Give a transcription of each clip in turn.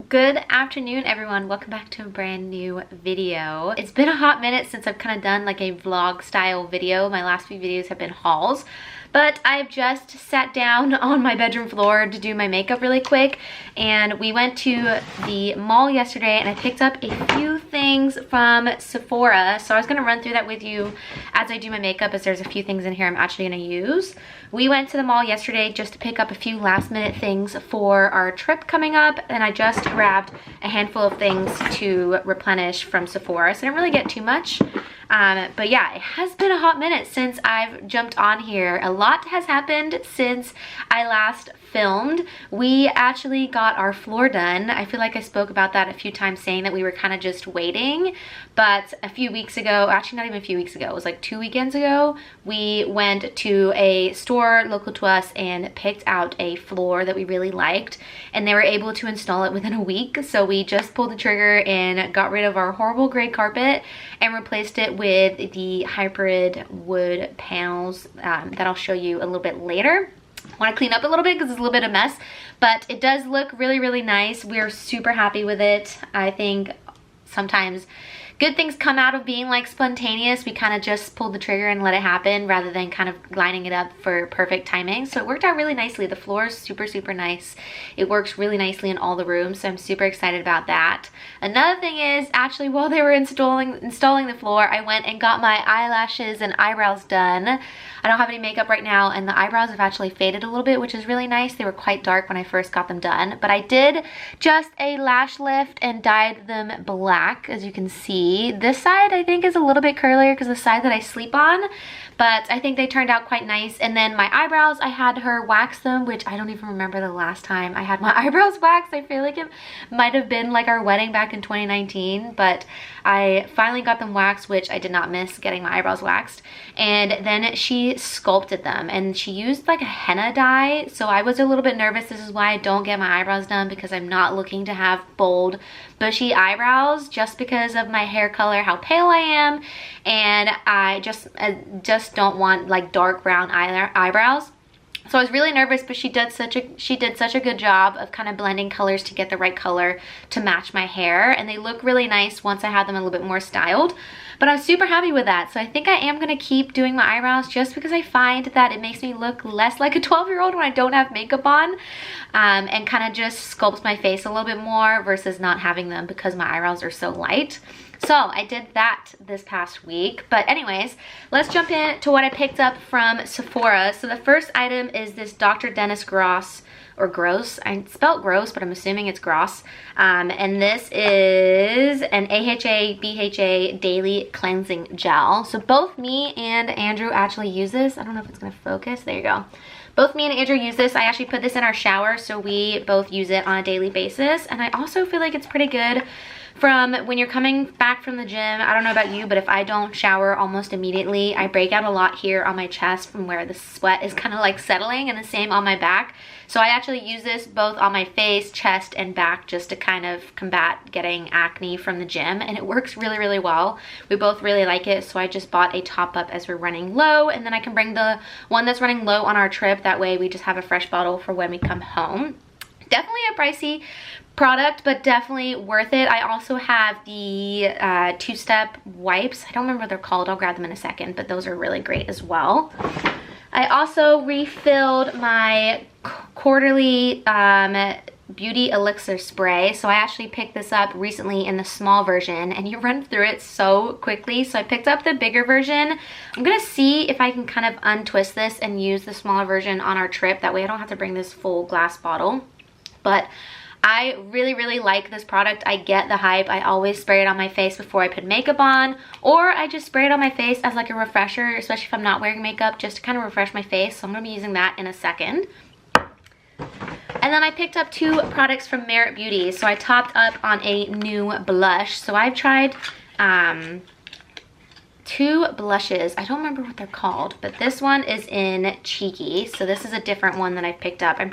Good afternoon, everyone. Welcome back to a brand new video. It's been a hot minute since I've kind of done like a vlog style video. My last few videos have been hauls, but I've just sat down on my bedroom floor to do my makeup really quick, and we went to the mall yesterday and I picked up a few things from Sephora. So I was gonna run through that with you as I do my makeup, as there's a few things in here I'm actually gonna use. We went to the mall yesterday just to pick up a few last minute things for our trip coming up, and I just grabbed a handful of things to replenish from Sephora, so I didn't really get too much. But yeah, it has been a hot minute since I've jumped on here. A lot has happened since I last filmed. We actually got our floor done. I feel like I spoke about that a few times, saying that we were kind of just waiting, but a few weeks ago, actually not even a few weeks ago, it was like 2 weekends ago, we went to a store local to us and picked out a floor that we really liked, and they were able to install it within a week. So we just pulled the trigger and got rid of our horrible gray carpet and replaced it with the hybrid wood panels that I'll show you a little bit later. I want to clean up a little bit because it's a little bit of a mess, but it does look really, really nice. We're super happy with it. I think sometimes good things come out of being like spontaneous. We kind of just pulled the trigger and let it happen rather than kind of lining it up for perfect timing. So it worked out really nicely. The floor is super, super nice. It works really nicely in all the rooms, so I'm super excited about that. Another thing is, actually, while they were installing the floor, I went and got my eyelashes and eyebrows done. I don't have any makeup right now, and the eyebrows have actually faded a little bit, which is really nice. They were quite dark when I first got them done, but I did just a lash lift and dyed them black, as you can see. This side I think is a little bit curlier because the side that I sleep on, but I think they turned out quite nice. And then my eyebrows, I had her wax them, which I don't even remember the last time I had my eyebrows waxed. I feel like it might have been like our wedding back in 2019, but I finally got them waxed, which I did not miss getting my eyebrows waxed. And then she sculpted them, and she used like a henna dye, so I was a little bit nervous. This is why I don't get my eyebrows done, because I'm not looking to have bold, bushy eyebrows, just because of my hair color, how pale I am, and I just don't want like dark brown eyebrows. So I was really nervous, but she did such a good job of kind of blending colors to get the right color to match my hair, and they look really nice once I had them a little bit more styled. But I'm super happy with that. So I think I am gonna keep doing my eyebrows, just because I find that it makes me look less like a 12-year-old when I don't have makeup on, and kind of just sculpts my face a little bit more versus not having them because my eyebrows are so light. So I did that this past week. But anyways, let's jump into what I picked up from Sephora. So the first item is this Dr. Dennis Gross, or Gross. I spelled gross, but I'm assuming it's Gross. And this is an AHA BHA Daily Cleansing Gel. So both me and Andrew actually use this. I don't know if it's gonna focus. There you go. Both me and Andrew use this. I actually put this in our shower, so we both use it on a daily basis. And I also feel like it's pretty good from when you're coming back from the gym. I don't know about you, but if I don't shower almost immediately, I break out a lot here on my chest from where the sweat is kind of like settling, and the same on my back. So I actually use this both on my face, chest, and back, just to kind of combat getting acne from the gym, and it works really, really well. We both really like it, so I just bought a top up as we're running low, and then I can bring the one that's running low on our trip. That way we just have a fresh bottle for when we come home. Definitely a pricey product, but definitely worth it. I also have the two-step wipes. I don't remember what they're called. I'll grab them in a second, but those are really great as well. I also refilled my quarterly beauty elixir spray. So I actually picked this up recently in the small version, and you run through it so quickly. So I picked up the bigger version. I'm gonna see if I can kind of untwist this and use the smaller version on our trip. That way I don't have to bring this full glass bottle. But I really, really like this product. I get the hype. I always spray it on my face before I put makeup on, or I just spray it on my face as like a refresher, especially if I'm not wearing makeup, just to kind of refresh my face. So I'm gonna be using that in a second. And then I picked up two products from Merit Beauty. So I topped up on a new blush. So I've tried two blushes. I don't remember what they're called, but this one is in Cheeky. So this is a different one that I picked up. I'm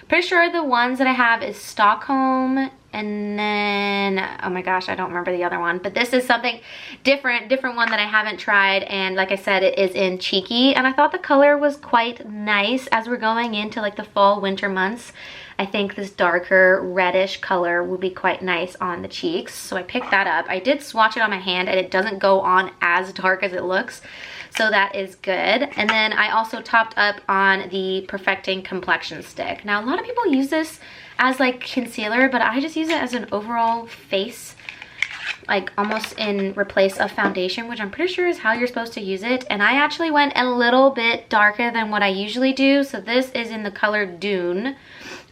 Pretty sure the ones that I have is Stockholm, and then, oh my gosh, I don't remember the other one, but this is something different one that I haven't tried, and like I said, it is in Cheeky, and I thought the color was quite nice as we're going into like the fall winter months. I think this darker reddish color will be quite nice on the cheeks, so I picked that up. I did swatch it on my hand, and it doesn't go on as dark as it looks, so that is good. And then I also topped up on the Perfecting Complexion Stick. Now, a lot of people use this as like concealer, but I just use it as an overall face, like almost in replace of foundation, which I'm pretty sure is how you're supposed to use it. And I actually went a little bit darker than what I usually do. So this is in the color Dune.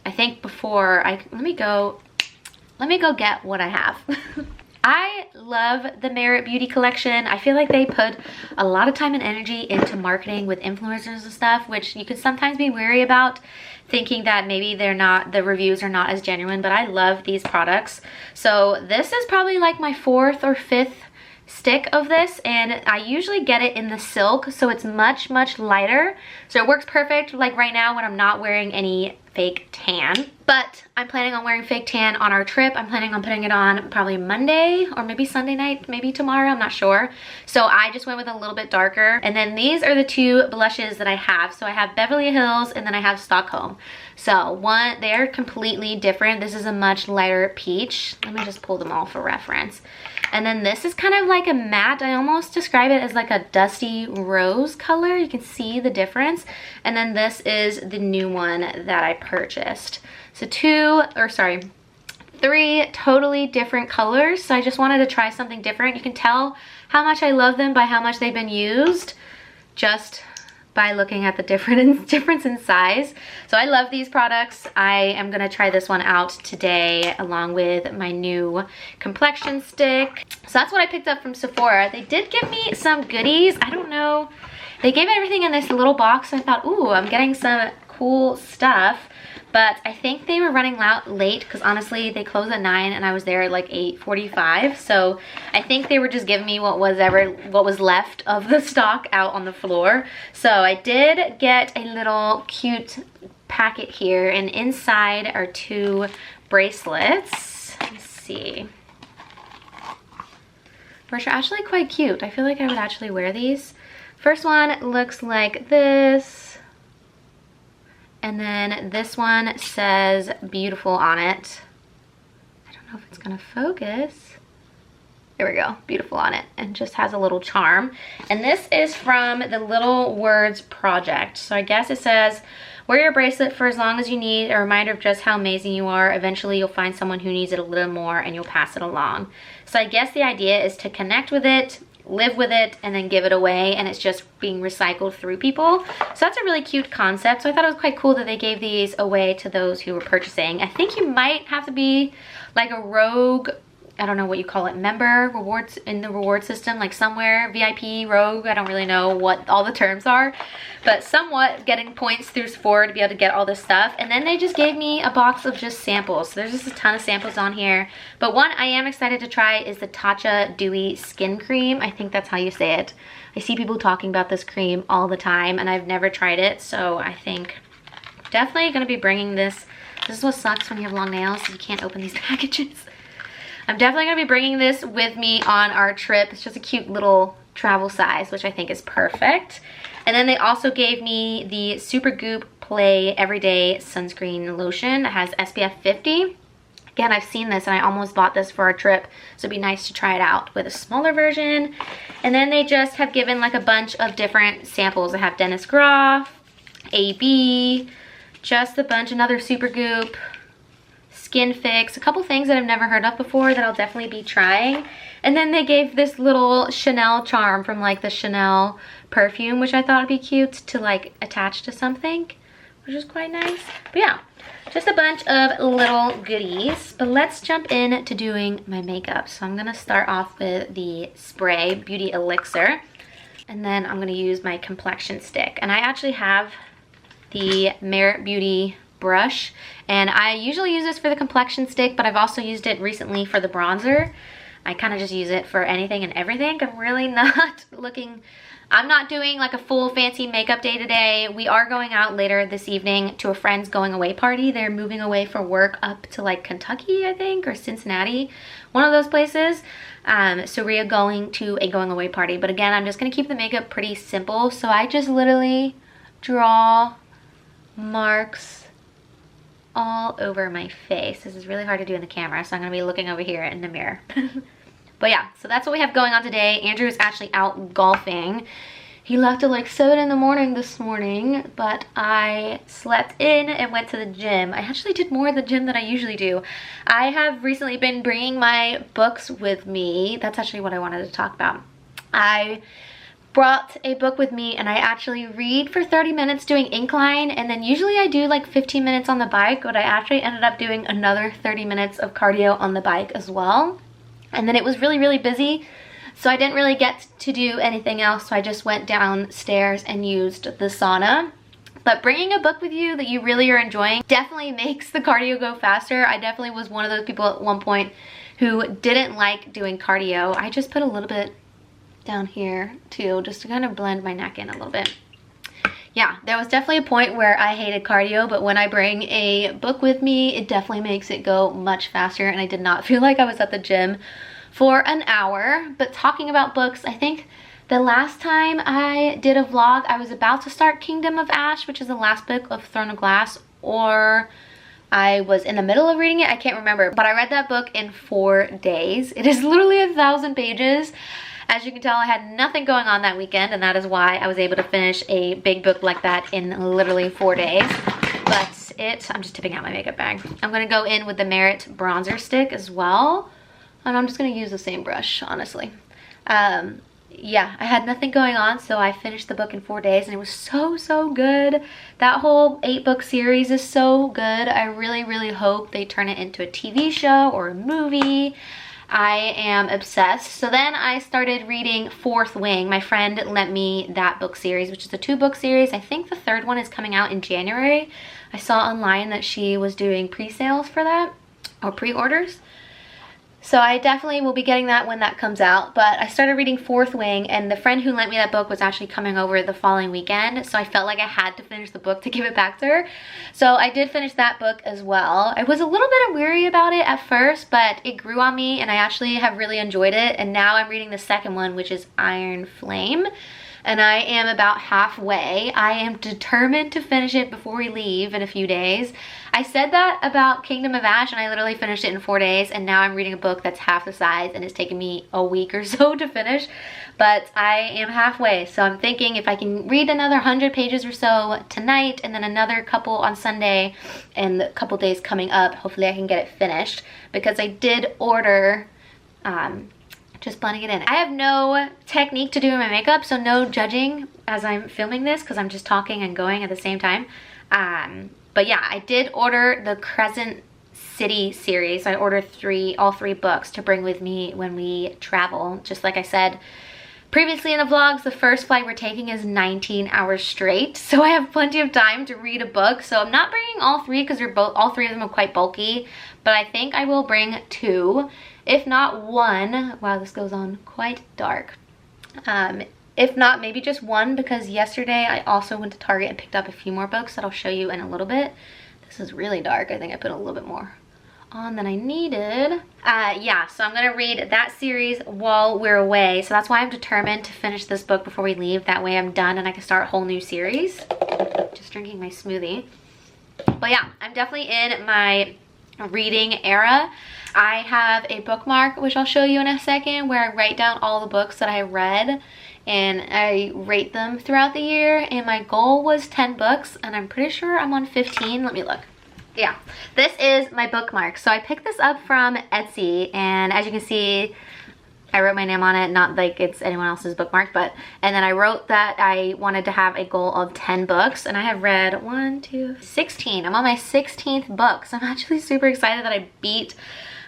I think before let me go get what I have. I love the Merit Beauty collection. I feel like they put a lot of time and energy into marketing with influencers and stuff, which you could sometimes be wary about, thinking that maybe the reviews are not as genuine, but I love these products. So this is probably like my 4th or 5th stick of this, and I usually get it in the silk, so it's much lighter, so it works perfect like right now when I'm not wearing any fake tan. But I'm planning on wearing fake tan on our trip. I'm planning on putting it on probably Monday or maybe Sunday night, maybe tomorrow, I'm not sure. So I just went with a little bit darker. And then these are the 2 blushes that I have. So I have Beverly Hills and then I have Stockholm. So they're completely different. This is a much lighter peach. Let me just pull them all for reference. And then this is kind of like a matte. I almost describe it as like a dusty rose color. You can see the difference. And then this is the new one that I purchased. So 3 totally different colors. So I just wanted to try something different. You can tell how much I love them by how much they've been used, just by looking at the difference in size. So I love these products. I am gonna try this one out today along with my new complexion stick. So that's what I picked up from Sephora. They did give me some goodies. I don't know. They gave everything in this little box. So I thought, ooh, I'm getting some cool stuff. But I think they were running late because honestly they closed at 9 and I was there at like 8:45. So I think they were just giving me what was left of the stock out on the floor. So I did get a little cute packet here, and inside are 2 bracelets. Let's see. Which are actually quite cute. I feel like I would actually wear these. First one looks like this. And then this one says beautiful on it. I don't know if it's gonna focus. There we go, beautiful on it. And just has a little charm. And this is from the Little Words Project. So I guess it says, wear your bracelet for as long as you need, a reminder of just how amazing you are. Eventually you'll find someone who needs it a little more and you'll pass it along. So I guess the idea is to connect with it, live with it, and then give it away, and it's just being recycled through people. So that's a really cute concept. So I thought it was quite cool that they gave these away to those who were purchasing. I think you might have to be like a rogue, I don't know what you call it, member, rewards in the reward system, like somewhere, VIP, rogue, I don't really know what all the terms are, but somewhat getting points through Sephora to be able to get all this stuff. And then they just gave me a box of just samples. So there's just a ton of samples on here. But one I am excited to try is the Tatcha Dewy Skin Cream. I think that's how you say it. I see people talking about this cream all the time and I've never tried it. So I think definitely gonna be bringing this. This is what sucks when you have long nails, you can't open these packages. I'm definitely gonna be bringing this with me on our trip. It's just a cute little travel size, which I think is perfect. And then they also gave me the Supergoop Play Everyday Sunscreen Lotion that has SPF 50. Again, I've seen this and I almost bought this for our trip, so it'd be nice to try it out with a smaller version. And then they just have given like a bunch of different samples. I have Dennis Groff, AB, just a bunch, another Supergoop, Skin Fix, a couple things that I've never heard of before that I'll definitely be trying. And then they gave this little Chanel charm from like the Chanel perfume, which I thought would be cute to like attach to something, which is quite nice. But yeah, just a bunch of little goodies. But let's jump in to doing my makeup. So I'm gonna start off with the spray Beauty Elixir, and then I'm gonna use my complexion stick. And I actually have the Merit Beauty brush, and I usually use this for the complexion stick, but I've also used it recently for the bronzer. I kind of just use it for anything and everything. I'm really not I'm not doing like a full fancy makeup day today. We are going out later this evening to a friend's going away party. They're moving away for work up to like Kentucky, I think, or Cincinnati, one of those places. So we are going to a going away party. But again, I'm just gonna keep the makeup pretty simple. So I just literally draw marks all over my face. This is really hard to do in the camera, so I'm gonna be looking over here in the mirror. But yeah, so that's what we have going on today. Andrew is actually out golfing. He left at like 7 in the morning this morning, but I slept in and went to the gym. I actually did more at the gym than I usually do. I have recently been bringing my books with me. That's actually what I wanted to talk about. I brought a book with me and I actually read for 30 minutes doing incline, and then usually I do like 15 minutes on the bike, but I actually ended up doing another 30 minutes of cardio on the bike as well. And then it was really, really busy, so I didn't really get to do anything else, so I just went downstairs and used the sauna. But bringing a book with you that you really are enjoying definitely makes the cardio go faster. I definitely was one of those people at one point who didn't like doing cardio. I just put a little bit down here too, just to kind of blend my neck in a little bit. Yeah, there was definitely a point where I hated cardio, but when I bring a book with me, it definitely makes it go much faster, and I did not feel like I was at the gym for an hour. But talking about books, I think the last time I did a vlog, I was about to start Kingdom of Ash, which is the last book of Throne of Glass, or I was in the middle of reading it, I can't remember. But I read that book in 4 days. It is literally 1,000 pages. As you can tell, I had nothing going on that weekend, and that is why I was able to finish a big book like that in literally 4 days. But I'm just tipping out my makeup bag. I'm gonna go in with the Merit bronzer stick as well. And I'm just gonna use the same brush, honestly. Yeah, I had nothing going on, so I finished the book in 4 days, and it was so, so good. That whole 8-book series is so good. I really, really hope they turn it into a TV show or a movie. I am obsessed. So then I started reading Fourth Wing. My friend lent me that book series, which is a 2-book series. I think the 3rd one is coming out in January. I saw online that she was doing pre-sales for that, or pre-orders. So I definitely will be getting that when that comes out. But I started reading Fourth Wing, and the friend who lent me that book was actually coming over the following weekend. So I felt like I had to finish the book to give it back to her. So I did finish that book as well. I was a little bit weary about it at first, but it grew on me, and I actually have really enjoyed it. And now I'm reading the 2nd one, which is Iron Flame. And I am about halfway. I am determined to finish it before we leave in a few days. I said that about Kingdom of Ash, and I literally finished it in 4 days, and now I'm reading a book that's half the size, and it's taken me a week or so to finish, but I am halfway. So I'm thinking if I can read another 100 pages or so tonight, and then another couple on Sunday, and the couple days coming up, hopefully I can get it finished, because I did order just blending it in. I have no technique to do my makeup, so no judging as I'm filming this, because I'm just talking and going at the same time. But yeah, I did order the Crescent City series. I ordered all three books to bring with me when we travel. Just like I said previously in the vlogs, the first flight we're taking is 19 hours straight, so I have plenty of time to read a book. So I'm not bringing all 3 because all 3 of them are quite bulky, but I think I will bring 2. If not 1, wow, this goes on quite dark. If not, maybe just 1, because yesterday I also went to Target and picked up a few more books that I'll show you in a little bit. This is really dark. I think I put a little bit more on than I needed. Yeah, so I'm gonna read that series while we're away. So that's why I'm determined to finish this book before we leave. That way I'm done and I can start a whole new series. Just drinking my smoothie. But yeah, I'm definitely in my reading era. I have a bookmark, which I'll show you in a second, where I write down all the books that I read and I rate them throughout the year, and my goal was 10 books, and I'm pretty sure I'm on 15. Let me look. Yeah, this is my bookmark. So I picked this up from Etsy, and as you can see, I wrote my name on it, not like it's anyone else's bookmark, but, and then I wrote that I wanted to have a goal of 10 books, and I have read 16. I'm on my 16th book, so I'm actually super excited that I beat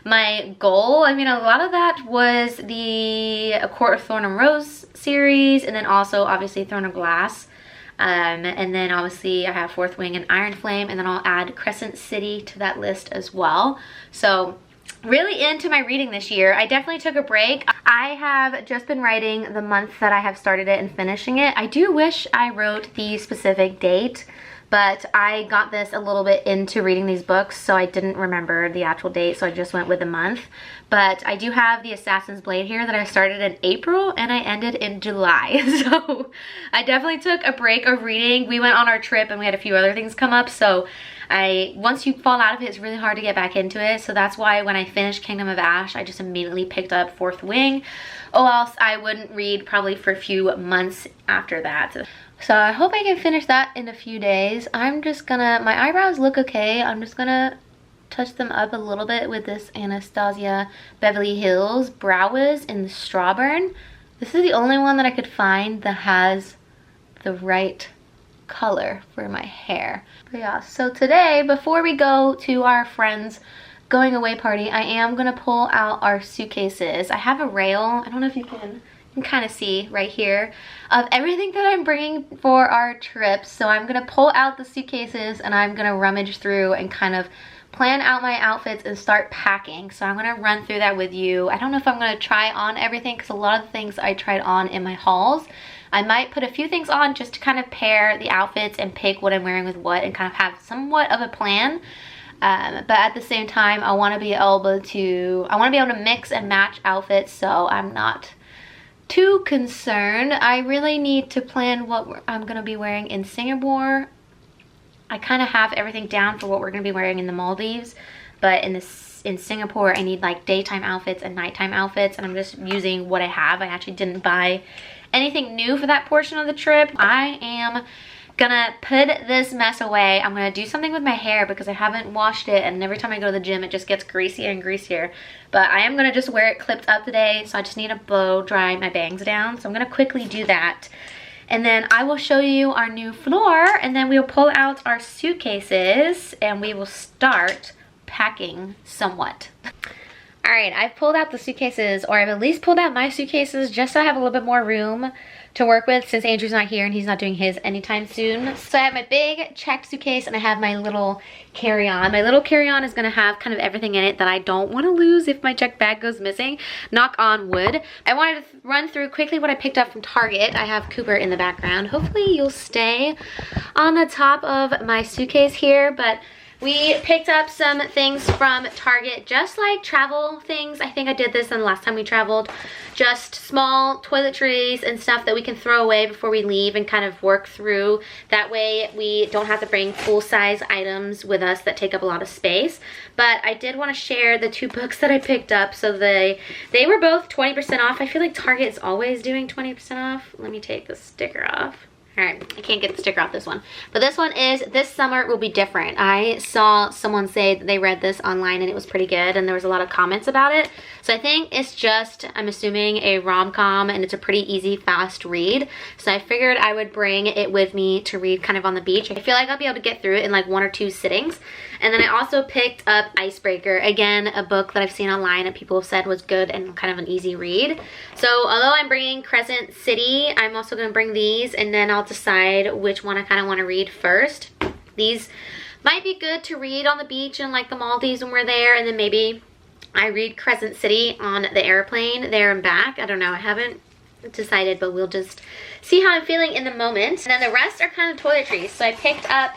my goal. I mean, a lot of that was the A Court of Thorn and Rose series, and then also obviously Throne of Glass. And then obviously I have Fourth Wing and Iron Flame, and then I'll add Crescent City to that list as well. So really into my reading this year. I definitely took a break. I have just been writing the month that I have started it and finishing it. I do wish I wrote the specific date, but I got this a little bit into reading these books, so I didn't remember the actual date, so I just went with the month. But I do have the Assassin's Blade here that I started in April and I ended in July. So I definitely took a break of reading. We went on our trip and we had a few other things come up, so once you fall out of it, it's really hard to get back into it. So that's why when I finished Kingdom of Ash, I just immediately picked up Fourth Wing, or else I wouldn't read probably for a few months after that. So I hope I can finish that in a few days. I'm just gonna, my eyebrows look okay. I'm just gonna touch them up a little bit with this Anastasia Beverly Hills Brow Wiz in the Strawburn. This is the only one that I could find that has the right color for my hair. But yeah, so today, before we go to our friend's going away party, I am gonna pull out our suitcases. I have a rail, I don't know if you can kind of see right here, of everything that I'm bringing for our trip. So I'm gonna pull out the suitcases and I'm gonna rummage through and kind of plan out my outfits and start packing. So I'm gonna run through that with you. I don't know if I'm gonna try on everything because a lot of the things I tried on in my hauls. I might put a few things on just to kind of pair the outfits and pick what I'm wearing with what and kind of have somewhat of a plan. But at the same time, I want to be able to mix and match outfits, so I'm not too concerned. I really need to plan what I'm going to be wearing in Singapore. I kind of have everything down for what we're going to be wearing in the Maldives, but in Singapore I need like daytime outfits and nighttime outfits, and I'm just using what I have. I actually didn't buy anything new for that portion of the trip. I am gonna put this mess away. I'm gonna do something with my hair because I haven't washed it, and every time I go to the gym it just gets greasier and greasier. But I am gonna just wear it clipped up today, so I just need to blow dry my bangs down. So I'm gonna quickly do that. And then I will show you our new floor, and then we'll pull out our suitcases and we will start packing somewhat. All right, I've pulled out the suitcases, or I've at least pulled out my suitcases just so I have a little bit more room to work with since Andrew's not here and he's not doing his anytime soon. So I have my big checked suitcase and I have my little carry-on. My little carry-on is gonna have kind of everything in it that I don't wanna lose if my checked bag goes missing. Knock on wood. I wanted to run through quickly what I picked up from Target. I have Cooper in the background. Hopefully you'll stay on the top of my suitcase here, but we picked up some things from Target, just like travel things. I think I did this the last time we traveled. Just small toiletries and stuff that we can throw away before we leave and kind of work through. That way we don't have to bring full-size items with us that take up a lot of space. But I did want to share the two books that I picked up. So they were both 20% off. I feel like Target is always doing 20% off. Let me take the sticker off. All right, I can't get the sticker off this one. But this one is This Summer Will Be Different. I saw someone say that they read this online and it was pretty good, and there was a lot of comments about it. So I think it's just, I'm assuming, a rom-com, and it's a pretty easy, fast read. So I figured I would bring it with me to read kind of on the beach. I feel like I'll be able to get through it in like 1 or 2 sittings. And then I also picked up Icebreaker. Again, a book that I've seen online and people have said was good and kind of an easy read. So although I'm bringing Crescent City, I'm also going to bring these, and then I'll decide which one I kind of want to read first. These might be good to read on the beach in like the Maldives when we're there, and then maybe I read Crescent City on the airplane there and back. I don't know. I haven't decided, but we'll just see how I'm feeling in the moment. And then the rest are kind of toiletries. So I picked up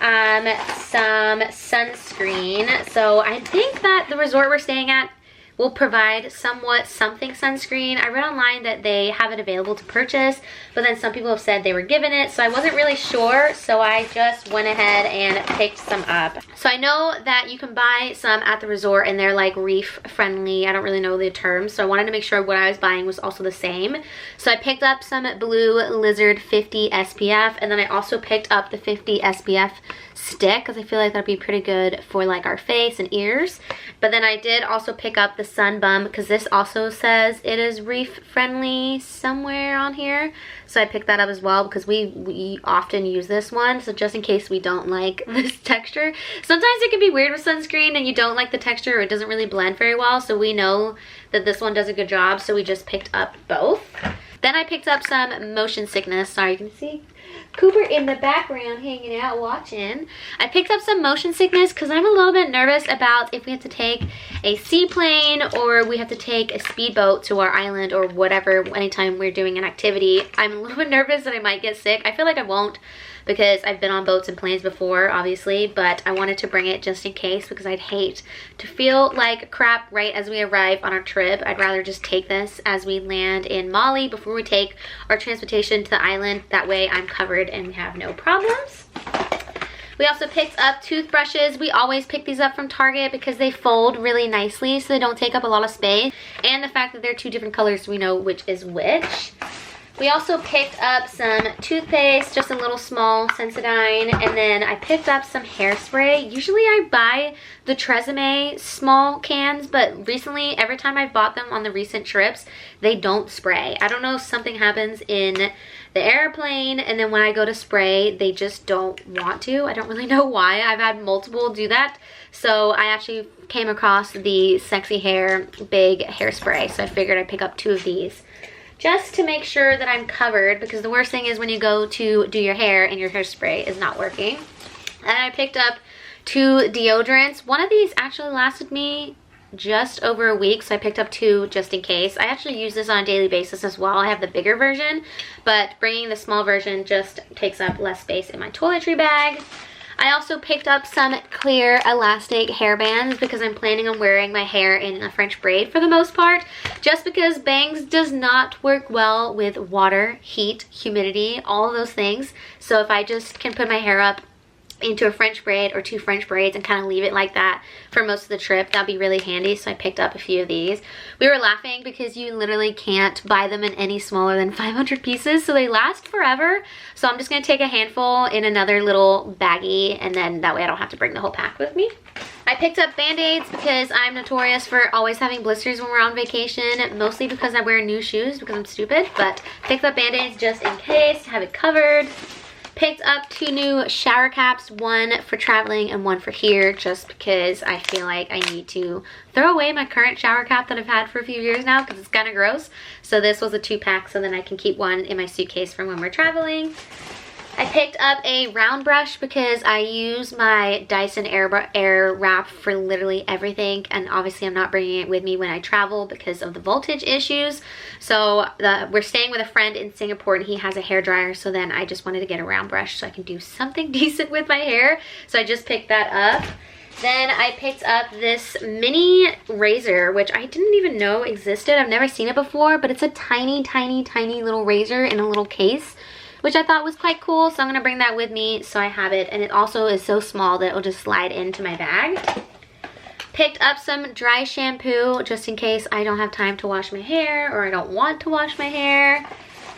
some sunscreen. So I think that the resort we're staying at will provide somewhat something sunscreen. I read online that they have it available to purchase, but then some people have said they were given it, so I wasn't really sure, so I just went ahead and picked some up. So I know that you can buy some at the resort and they're like reef friendly. I don't really know the terms, so I wanted to make sure what I was buying was also the same. So I picked up some Blue Lizard 50 SPF, and then I also picked up the 50 SPF stick because I feel like that'd be pretty good for like our face and ears. But then I did also pick up the Sun Bum because this also says it is reef friendly somewhere on here. So I picked that up as well because we often use this one. So just in case we don't like this texture. Sometimes it can be weird with sunscreen and you don't like the texture or it doesn't really blend very well. So we know that this one does a good job. So we just picked up both. Then I picked up some motion sickness. Sorry, you can see Cooper in the background hanging out watching. I picked up some motion sickness because I'm a little bit nervous about if we have to take a seaplane or we have to take a speedboat to our island or whatever anytime we're doing an activity. I'm a little bit nervous that I might get sick. I feel like I won't because I've been on boats and planes before, obviously, but I wanted to bring it just in case because I'd hate to feel like crap right as we arrive on our trip. I'd rather just take this as we land in Mali before we take our transportation to the island. That way I'm covered and we have no problems. We also picked up toothbrushes. We always pick these up from Target because they fold really nicely so they don't take up a lot of space. And the fact that they're two different colors so we know which is which. We also picked up some toothpaste, just a little small Sensodyne, and then I picked up some hairspray. Usually I buy the Tresemme small cans, but recently, every time I've bought them on the recent trips, they don't spray. I don't know if something happens in the airplane, and then when I go to spray, they just don't want to. I don't really know why. I've had multiple do that. So I actually came across the Sexy Hair Big Hairspray, so I figured I'd pick up 2 of these, just to make sure that I'm covered, because the worst thing is when you go to do your hair and your hairspray is not working. And I picked up 2 deodorants. One of these actually lasted me just over a week, so I picked up 2 just in case. I actually use this on a daily basis as well. I have the bigger version, but bringing the small version just takes up less space in my toiletry bag. I also picked up some clear elastic hairbands because I'm planning on wearing my hair in a French braid for the most part, just because bangs does not work well with water, heat, humidity, all of those things. So if I just can put my hair up into a French braid or 2 French braids and kind of leave it like that for most of the trip, that'd be really handy. So I picked up a few of these. We were laughing because you literally can't buy them in any smaller than 500 pieces, so they last forever. So I'm just gonna take a handful in another little baggie, and then that way I don't have to bring the whole pack with me. I picked up band-aids because I'm notorious for always having blisters when we're on vacation, mostly because I wear new shoes because I'm stupid, but picked up band-aids just in case to have it covered. Picked up 2 new shower caps, one for traveling and one for here, just because I feel like I need to throw away my current shower cap that I've had for a few years now because it's kind of gross. So this was a 2-pack, so then I can keep one in my suitcase for when we're traveling. I picked up a round brush because I use my Dyson Airwrap for literally everything, and obviously I'm not bringing it with me when I travel because of the voltage issues. So we're staying with a friend in Singapore and he has a hairdryer, so then I just wanted to get a round brush so I can do something decent with my hair. So I just picked that up. Then I picked up this mini razor, which I didn't even know existed. I've never seen it before, but it's a tiny, tiny, tiny little razor in a little case, which I thought was quite cool, so I'm gonna bring that with me so I have it. And it also is so small that it'll just slide into my bag. Picked up some dry shampoo just in case I don't have time to wash my hair or I don't want to wash my hair.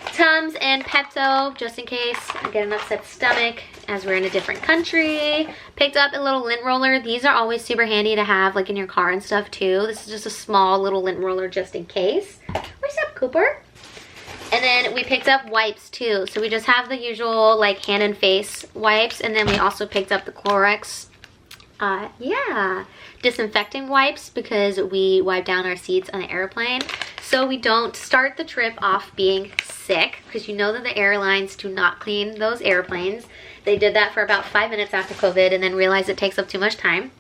Tums and Pepto just in case I get an upset stomach as we're in a different country. Picked up a little lint roller. These are always super handy to have like in your car and stuff too. This is just a small little lint roller just in case. What's up, Cooper? And then we picked up wipes too. So we just have the usual like hand and face wipes. And then we also picked up the Clorox, disinfecting wipes because we wipe down our seats on the airplane. So we don't start the trip off being sick, because you know that the airlines do not clean those airplanes. They did that for about 5 minutes after COVID and then realized it takes up too much time.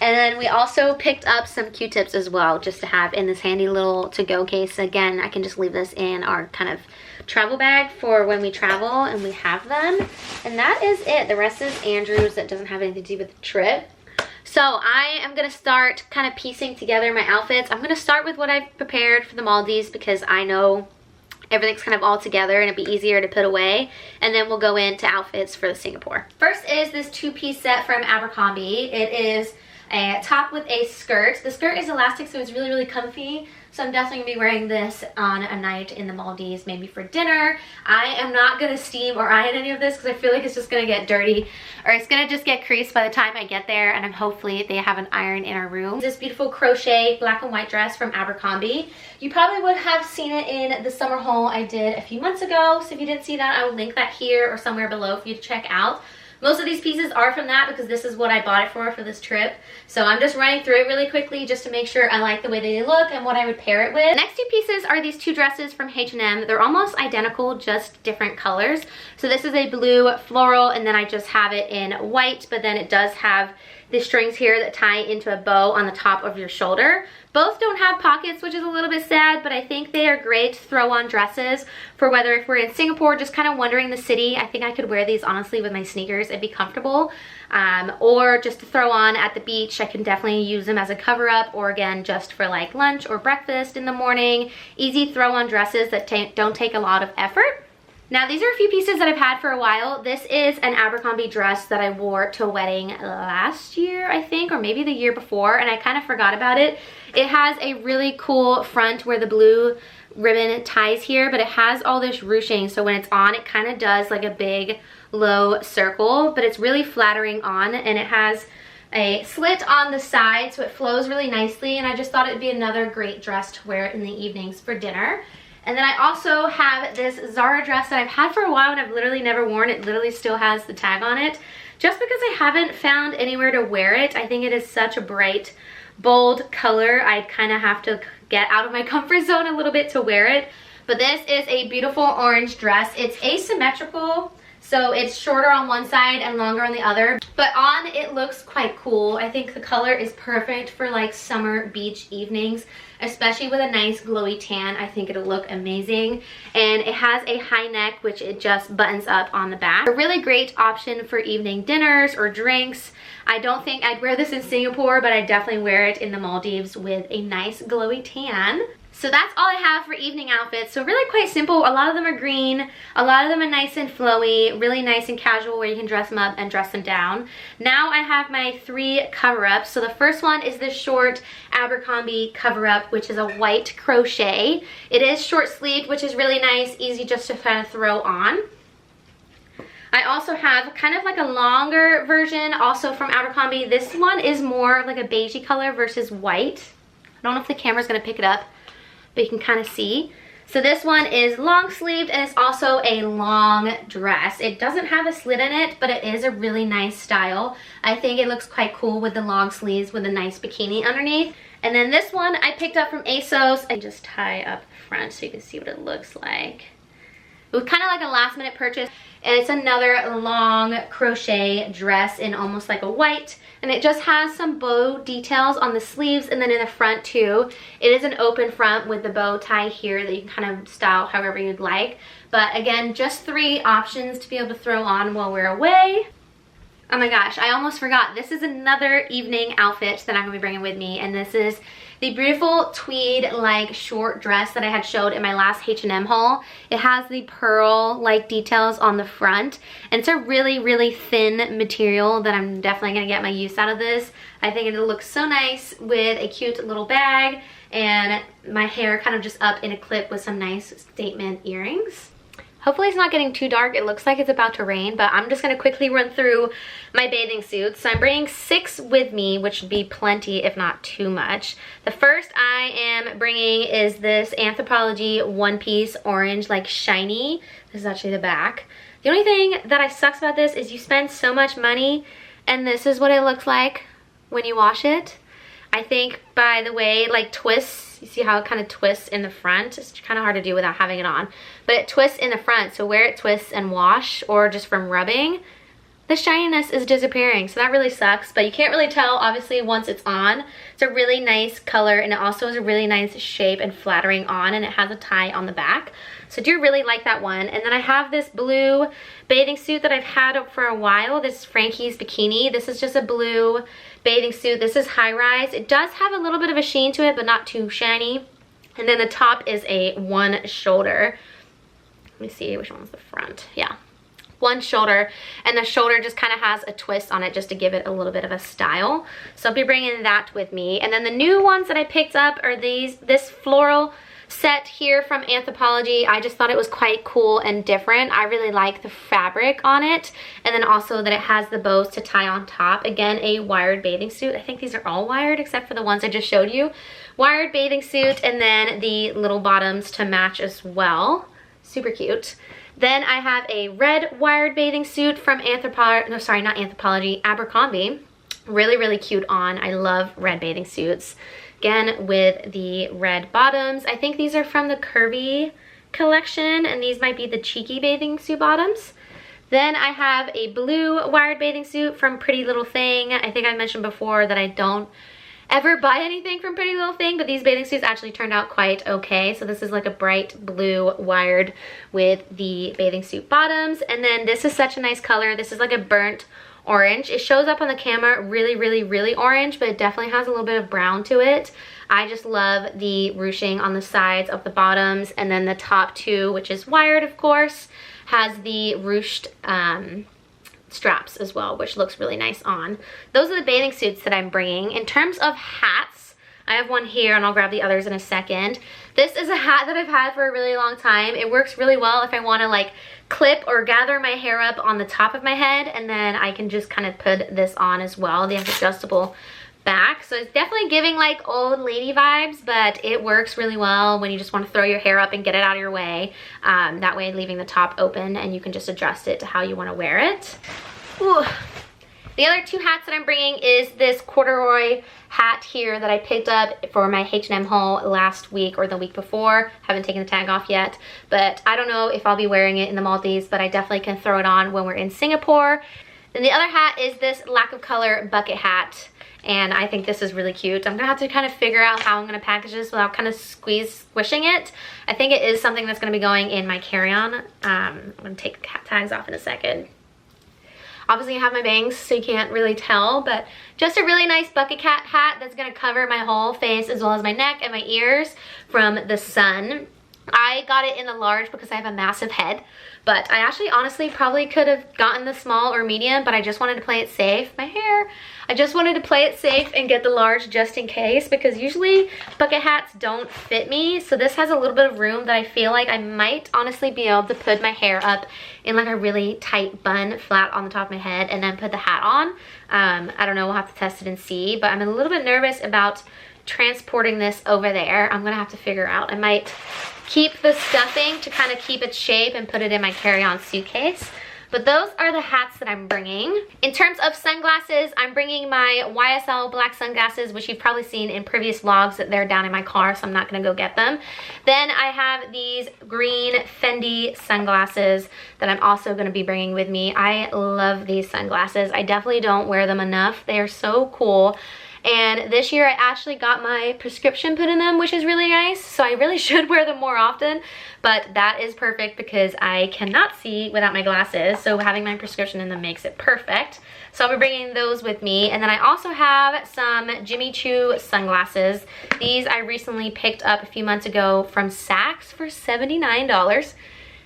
And then we also picked up some Q-tips as well, just to have in this handy little to-go case. Again, I can just leave this in our kind of travel bag for when we travel and we have them. And that is it. The rest is Andrew's. That doesn't have anything to do with the trip. So I am going to start kind of piecing together my outfits. I'm going to start with what I've prepared for the Maldives because I know everything's kind of all together and it'd be easier to put away. And then we'll go into outfits for the Singapore. First is this 2-piece set from Abercrombie. It is a top with a skirt. The skirt is elastic, so it's really, really comfy. So I'm definitely gonna be wearing this on a night in the Maldives, maybe for dinner. I am not gonna steam or iron any of this because I feel like it's just gonna get dirty, or it's gonna just get creased by the time I get there, and hopefully they have an iron in our room. This beautiful crochet black and white dress from Abercrombie. You probably would have seen it in the summer haul I did a few months ago, so if you didn't see that, I will link that here or somewhere below for you to check out. Most of these pieces are from that because this is what I bought it for this trip. So I'm just running through it really quickly just to make sure I like the way they look and what I would pair it with. The next two pieces are these two dresses from H&M. They're almost identical, just different colors. So this is a blue floral, and then I just have it in white, but then it does have the strings here that tie into a bow on the top of your shoulder. Both don't have pockets, which is a little bit sad, but I think they are great throw-on dresses for whether if we're in Singapore, just kind of wandering the city. I think I could wear these honestly with my sneakers and be comfortable. Or just to throw on at the beach. I can definitely use them as a cover-up, or again, just for like lunch or breakfast in the morning. Easy throw-on dresses that don't take a lot of effort. Now these are a few pieces that I've had for a while. This is an Abercrombie dress that I wore to a wedding last year, I think, or maybe the year before, and I kind of forgot about it. It has a really cool front where the blue ribbon ties here, but it has all this ruching, so when it's on, it kind of does like a big low circle, but it's really flattering on, and it has a slit on the side, so it flows really nicely, and I just thought it'd be another great dress to wear in the evenings for dinner. And then I also have this Zara dress that I've had for a while and I've literally never worn. It literally still has the tag on it, just because I haven't found anywhere to wear it. I think it is such a bright, bold color. I kind of have to get out of my comfort zone a little bit to wear it. But this is a beautiful orange dress. It's asymmetrical, so it's shorter on one side and longer on the other. But on, it looks quite cool. I think the color is perfect for like summer beach evenings, especially with a nice glowy tan. I think it'll look amazing. And it has a high neck, which it just buttons up on the back. A really great option for evening dinners or drinks. I don't think I'd wear this in Singapore, but I'd definitely wear it in the Maldives with a nice glowy tan. So that's all I have for evening outfits. So really quite simple. A lot of them are green. A lot of them are nice and flowy, really nice and casual where you can dress them up and dress them down. Now I have my 3 cover-ups. So the first one is this short Abercrombie cover-up, which is a white crochet. It is short sleeved, which is really nice, easy just to kind of throw on. I also have kind of like a longer version also from Abercrombie. This one is more like a beigey color versus white. I don't know if the camera's gonna pick it up, but you can kind of see. So this one is long sleeved, and it's also a long dress. It doesn't have a slit in it, but it is a really nice style. I think it looks quite cool with the long sleeves with a nice bikini underneath. And then this one I picked up from ASOS and just tie up front so you can see what it looks like. It was kind of like a last minute purchase, and it's another long crochet dress in almost like a white, and it just has some bow details on the sleeves and then in the front too. It is an open front with the bow tie here that you can kind of style however you'd like. But again, just 3 options to be able to throw on while we're away. Oh my gosh, I almost forgot. This is another evening outfit that I'm gonna be bringing with me, and this is the beautiful tweed like short dress that I had showed in my last H&M haul. It has the pearl like details on the front, and it's a really, really thin material that I'm definitely gonna get my use out of this. I think it'll look so nice with a cute little bag and my hair kind of just up in a clip with some nice statement earrings. Hopefully it's not getting too dark. It looks like it's about to rain, but I'm just gonna quickly run through my bathing suits. So I'm bringing 6 with me, which would be plenty if not too much. The first I am bringing is this Anthropologie one-piece orange, like shiny. This is actually the back. The only thing that sucks about this is you spend so much money, and this is what it looks like when you wash it. I think by the way, like twists, you see how it kind of twists in the front? It's kind of hard to do without having it on. But it twists in the front, so where it twists and wash, or just from rubbing, the shininess is disappearing. So that really sucks, but you can't really tell, obviously, once it's on. It's a really nice color, and it also is a really nice shape and flattering on, and it has a tie on the back. So I do really like that one. And then I have this blue bathing suit that I've had up for a while, this Frankie's bikini. This is just a blue bathing suit. This is high rise. It does have a little bit of a sheen to it, but not too shiny. And then the top is a one shoulder. Let me see which one's the front. Yeah, one shoulder, and the shoulder just kind of has a twist on it just to give it a little bit of a style. So I'll be bringing that with me. And then the new ones that I picked up are this floral set here from Anthropologie. I just thought it was quite cool and different. I really like the fabric on it, and then also that it has the bows to tie on top. Again, a wired bathing suit. I think these are all wired except for the ones I just showed you. Wired bathing suit, and then the little bottoms to match as well. Super cute. Then I have a red wired bathing suit from Abercrombie. Really, really cute on. I love red bathing suits. Again, with the red bottoms. I think these are from the Curvy collection, and these might be the cheeky bathing suit bottoms. Then I have a blue wired bathing suit from Pretty Little Thing. I think I mentioned before that I don't ever buy anything from Pretty Little Thing, but these bathing suits actually turned out quite okay. So this is like a bright blue wired with the bathing suit bottoms. And then this is such a nice color. This is like a burnt orange. It shows up on the camera really, really, really orange, but it definitely has a little bit of brown to it. I just love the ruching on the sides of the bottoms, and then the top two, which is wired of course, has the ruched straps as well, which looks really nice on. Those are the bathing suits that I'm bringing. In terms of hats, I have one here and I'll grab the others in a second. This is a hat that I've had for a really long time. It works really well if I want to like clip or gather my hair up on the top of my head, and then I can just kind of put this on as well. They have adjustable back, so it's definitely giving like old lady vibes, but it works really well when you just want to throw your hair up and get it out of your way. That way leaving the top open, and you can just adjust it to how you want to wear it. Ooh. The other two hats that I'm bringing is this corduroy hat here that I picked up for my H&M haul last week or the week before. Haven't taken the tag off yet, but I don't know if I'll be wearing it in the Maldives, but I definitely can throw it on when we're in Singapore. Then the other hat is this lack of color bucket hat, and I think this is really cute. I'm gonna have to kind of figure out how I'm gonna package this without kind of squishing it. I think it is something that's gonna be going in my carry-on. I'm gonna take the tags off in a second. Obviously I have my bangs, so you can't really tell, but just a really nice bucket hat that's gonna cover my whole face as well as my neck and my ears from the sun. I got it in the large because I have a massive head, but I actually honestly probably could have gotten the small or medium, but I just wanted to play it safe. My hair. I just wanted to play it safe and get the large just in case, because usually bucket hats don't fit me. So this has a little bit of room that I feel like I might honestly be able to put my hair up in like a really tight bun flat on the top of my head and then put the hat on. I don't know, we'll have to test it and see, but I'm a little bit nervous about transporting this over there. I'm gonna have to figure out. I might keep the stuffing to kind of keep its shape and put it in my carry-on suitcase. But those are the hats that I'm bringing. In terms of sunglasses, I'm bringing my YSL black sunglasses, which you've probably seen in previous vlogs that they're down in my car, so I'm not gonna go get them. Then I have these green Fendi sunglasses that I'm also gonna be bringing with me. I love these sunglasses. I definitely don't wear them enough. They are so cool. And this year I actually got my prescription put in them, which is really nice. So I really should wear them more often, but that is perfect because I cannot see without my glasses. So having my prescription in them makes it perfect. So I'll be bringing those with me. And then I also have some Jimmy Choo sunglasses. These I recently picked up a few months ago from Saks for $79.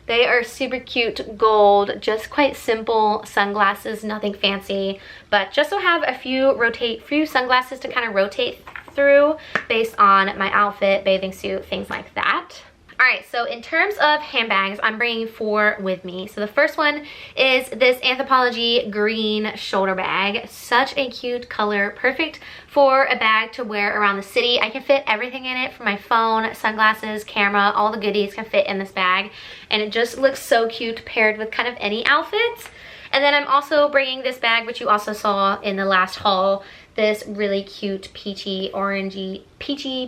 They are super cute gold, just quite simple sunglasses, nothing fancy, but just so have a few sunglasses to kind of rotate through based on my outfit, bathing suit, things like that. All right, so in terms of handbags, I'm bringing 4 with me. So the first one is this Anthropologie green shoulder bag. Such a cute color, perfect for a bag to wear around the city. I can fit everything in it, from my phone, sunglasses, camera, all the goodies can fit in this bag. And it just looks so cute paired with kind of any outfit. And then I'm also bringing this bag, which you also saw in the last haul, this really cute peachy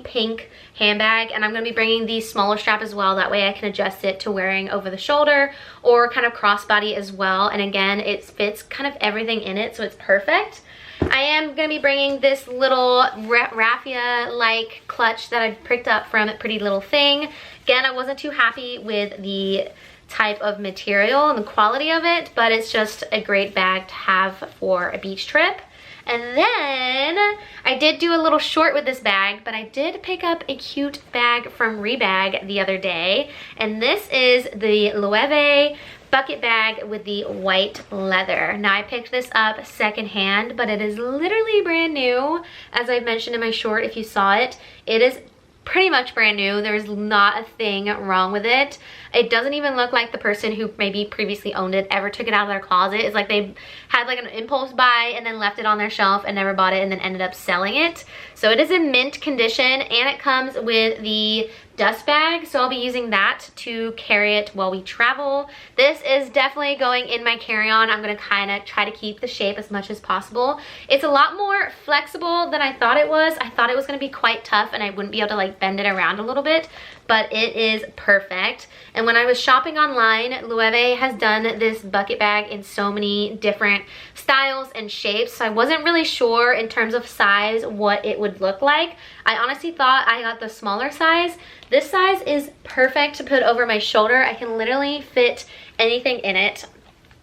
pink handbag, and I'm going to be bringing the smaller strap as well. That way I can adjust it to wearing over the shoulder or kind of crossbody as well. And again, it fits kind of everything in it, so it's perfect. I am going to be bringing this little raffia-like clutch that I picked up from Pretty Little Thing. Again, I wasn't too happy with the type of material and the quality of it, but it's just a great bag to have for a beach trip. And then I did do a little short with this bag, but I did pick up a cute bag from Rebag the other day. And this is the Loewe bucket bag with the white leather. Now I picked this up secondhand, but it is literally brand new. As I mentioned in my short, if you saw it, it is pretty much brand new. There's not a thing wrong with it. It doesn't even look like the person who maybe previously owned it ever took it out of their closet. It's like they had like an impulse buy and then left it on their shelf and never bought it and then ended up selling it. So it is in mint condition, and it comes with the dust bag, so I'll be using that to carry it while we travel. This is definitely going in my carry-on. I'm gonna kind of try to keep the shape as much as possible. It's a lot more flexible than I thought it was. I thought it was gonna be quite tough and I wouldn't be able to like bend it around a little bit, but it is perfect. And when I was shopping online, Loewe has done this bucket bag in so many different styles and shapes, so I wasn't really sure in terms of size what it would look like. I honestly thought I got the smaller size. This size is perfect to put over my shoulder. I can literally fit anything in it.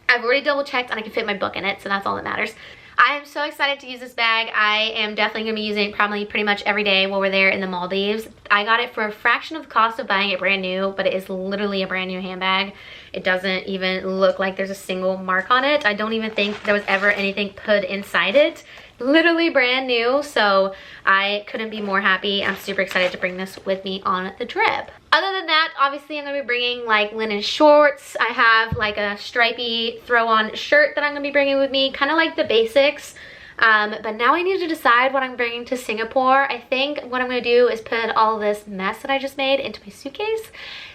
I've already double checked and I can fit my book in it, so that's all that matters. I am so excited to use this bag. I am definitely going to be using it probably pretty much every day while we're there in the Maldives. I got it for a fraction of the cost of buying it brand new, but it is literally a brand new handbag. It doesn't even look like there's a single mark on it. I don't even think there was ever anything put inside it. Literally brand new, so I couldn't be more happy. I'm super excited to bring this with me on the trip. Other than that, obviously I'm gonna be bringing like linen shorts. I have like a stripy throw-on shirt that I'm gonna be bringing with me, kind of like the basics. But now I need to decide what I'm bringing to Singapore. I think what I'm gonna do is put all this mess that I just made into my suitcase.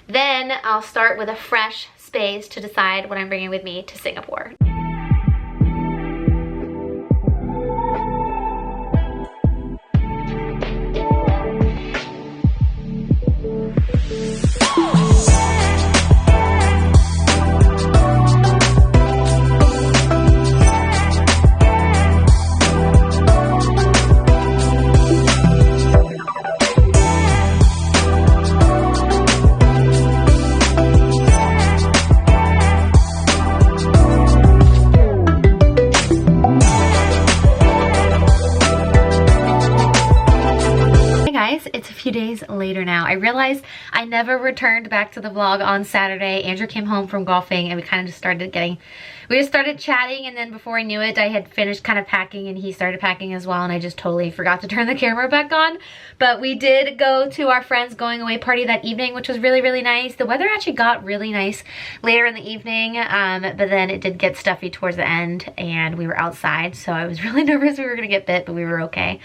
Then I'll start with a fresh space to decide what I'm bringing with me to Singapore. It's a few days later now. I realized I never returned back to the vlog on Saturday. Andrew came home from golfing and we kind of just started chatting, and then before I knew it, I had finished kind of packing and he started packing as well, and I just totally forgot to turn the camera back on. But we did go to our friend's going away party that evening, which was really, really nice. The weather actually got really nice later in the evening, but then it did get stuffy towards the end and we were outside, so I was really nervous we were gonna get bit, but we were okay.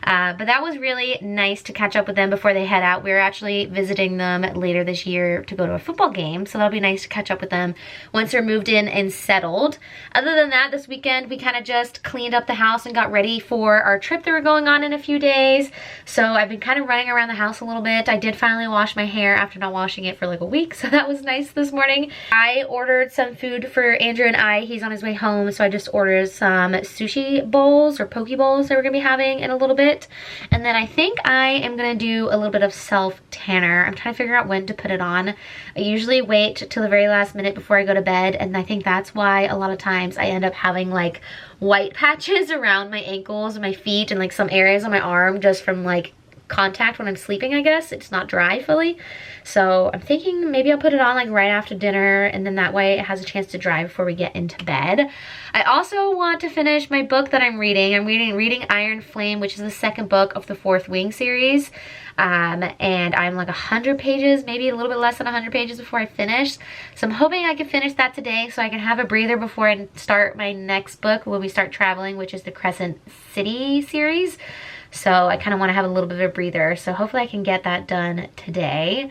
But that was really nice to catch up with them before they head out. We're actually visiting them later this year to go to a football game, so that'll be nice to catch up with them once they're moved in and settled. Other than that, this weekend we kind of just cleaned up the house and got ready for our trip that we're going on in a few days. So I've been kind of running around the house a little bit. I did finally wash my hair after not washing it for like a week, so that was nice this morning. I ordered some food for Andrew and I. He's on his way home, so I just ordered some sushi bowls or poke bowls that we're gonna be having in a little bit. And then I think I am gonna do a little bit of self tanner. I'm trying to figure out when to put it on. I usually wait till the very last minute before I go to bed, and I think that's why a lot of times I end up having like white patches around my ankles and my feet and like some areas on my arm just from like contact when I'm sleeping, I guess. It's not dry fully. So I'm thinking maybe I'll put it on like right after dinner, and then that way it has a chance to dry before we get into bed. I also want to finish my book that I'm reading. I'm reading Iron Flame, which is the second book of the Fourth Wing series. And I'm like 100 pages, maybe a little bit less than 100 pages before I finish. So I'm hoping I can finish that today so I can have a breather before I start my next book when we start traveling, which is the Crescent City series. So I kind of want to have a little bit of a breather. So hopefully I can get that done today.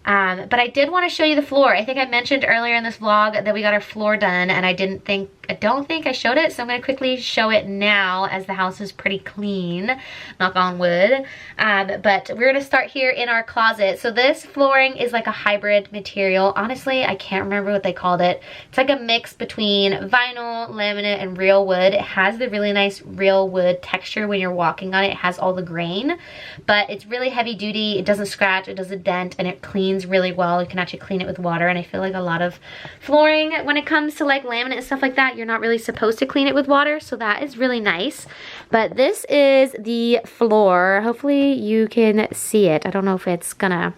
But I did want to show you the floor. I think I mentioned earlier in this vlog that we got our floor done, and I don't think I showed it, so I'm going to quickly show it now as the house is pretty clean, knock on wood. But we're going to start here in our closet. So this flooring is like a hybrid material. Honestly, I can't remember what they called it. It's like a mix between vinyl, laminate, and real wood. It has the really nice real wood texture when you're walking on it. It has all the grain, but it's really heavy duty. It doesn't scratch, it doesn't dent, and it cleans really well. You can actually clean it with water, and I feel like a lot of flooring when it comes to like laminate and stuff like that, you're not really supposed to clean it with water, so that is really nice. But this is the floor. Hopefully you can see it. I don't know if it's gonna,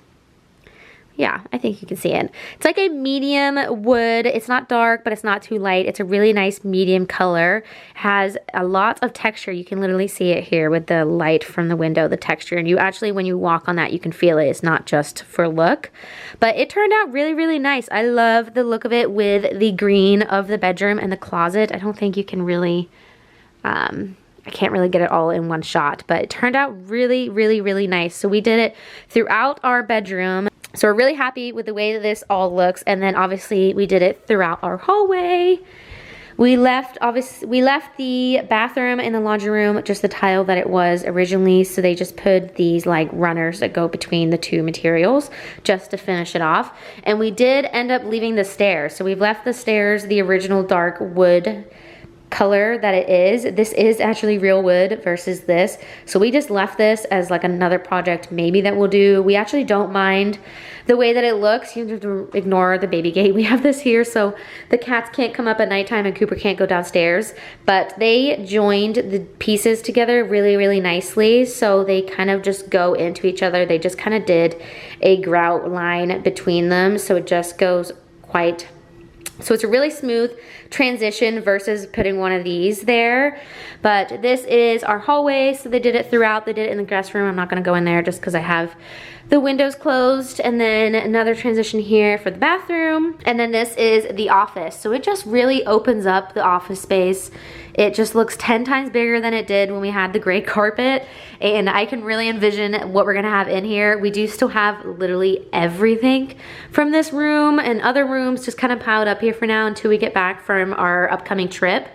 yeah, I think you can see it. It's like a medium wood. It's not dark, but it's not too light. It's a really nice medium color. It has a lot of texture. You can literally see it here with the light from the window, the texture. And you actually, when you walk on that, you can feel it. It's not just for look. But it turned out really, really nice. I love the look of it with the green of the bedroom and the closet. I don't think you can really, I can't really get it all in one shot, but it turned out really, really, really nice. So we did it throughout our bedroom. So we're really happy with the way that this all looks. And then obviously we did it throughout our hallway. We left the bathroom and the laundry room just the tile that it was originally. So they just put these like runners that go between the two materials just to finish it off. And we did end up leaving the stairs. So we've left the stairs the original dark wood color that it is. This is actually real wood versus this. So we just left this as like another project maybe that we'll do. We actually don't mind the way that it looks. You have to ignore the baby gate. We have this here so the cats can't come up at nighttime and Cooper can't go downstairs. But they joined the pieces together really, really nicely. So they kind of just go into each other. They just kind of did a grout line between them. So it just goes quite, so it's a really smooth transition versus putting one of these there. But this is our hallway. So they did it throughout. They did it in the guest room. I'm not gonna go in there just because I have the windows closed. And then another transition here for the bathroom. And then this is the office. So it just really opens up the office space. It just looks 10 times bigger than it did when we had the gray carpet. And I can really envision what we're gonna have in here. We do still have literally everything from this room and other rooms just kind of piled up here for now until we get back from our upcoming trip.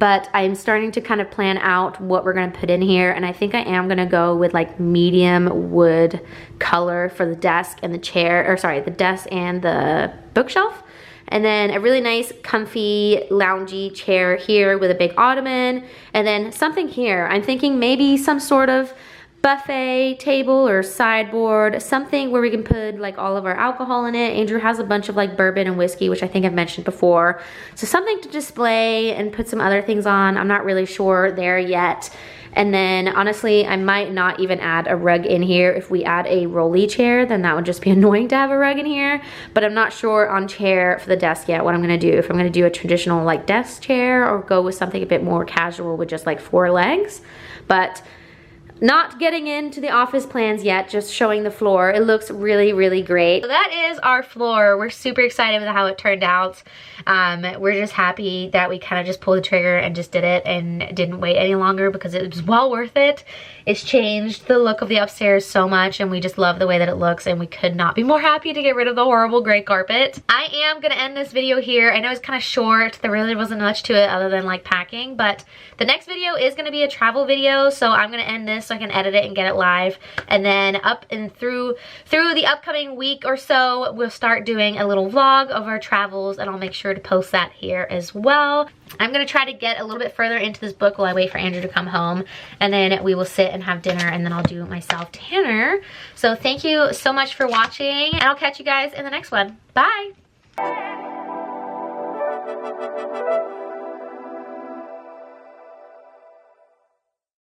But I'm starting to kind of plan out what we're gonna put in here. And I think I am gonna go with like medium wood color for the desk and the chair, or sorry, the desk and the bookshelf. And then a really nice comfy loungy chair here with a big ottoman. And then something here, I'm thinking maybe some sort of buffet table or sideboard, something where we can put like all of our alcohol in it. Andrew has a bunch of like bourbon and whiskey, which I think I've mentioned before. So something to display and put some other things on. I'm not really sure there yet. And then honestly, I might not even add a rug in here. If we add a rolly chair, then that would just be annoying to have a rug in here. But I'm not sure on chair for the desk yet what I'm gonna do. If I'm gonna do a traditional like desk chair or go with something a bit more casual with just like 4 legs. But not getting into the office plans yet, just showing the floor. It looks really, really great. So that is our floor. We're super excited with how it turned out. We're just happy that we kind of just pulled the trigger and just did it and didn't wait any longer because it was well worth it. It's changed the look of the upstairs so much and we just love the way that it looks and we could not be more happy to get rid of the horrible gray carpet. I am gonna end this video here. I know it's kind of short. There really wasn't much to it other than like packing, but the next video is gonna be a travel video. So I'm gonna end this so I can edit it and get it live. And then up and through the upcoming week or so, we'll start doing a little vlog of our travels and I'll make sure to post that here as well. I'm gonna try to get a little bit further into this book while I wait for Andrew to come home, and then we will sit and have dinner and then I'll do myself dinner. So thank you so much for watching and I'll catch you guys in the next one. Bye.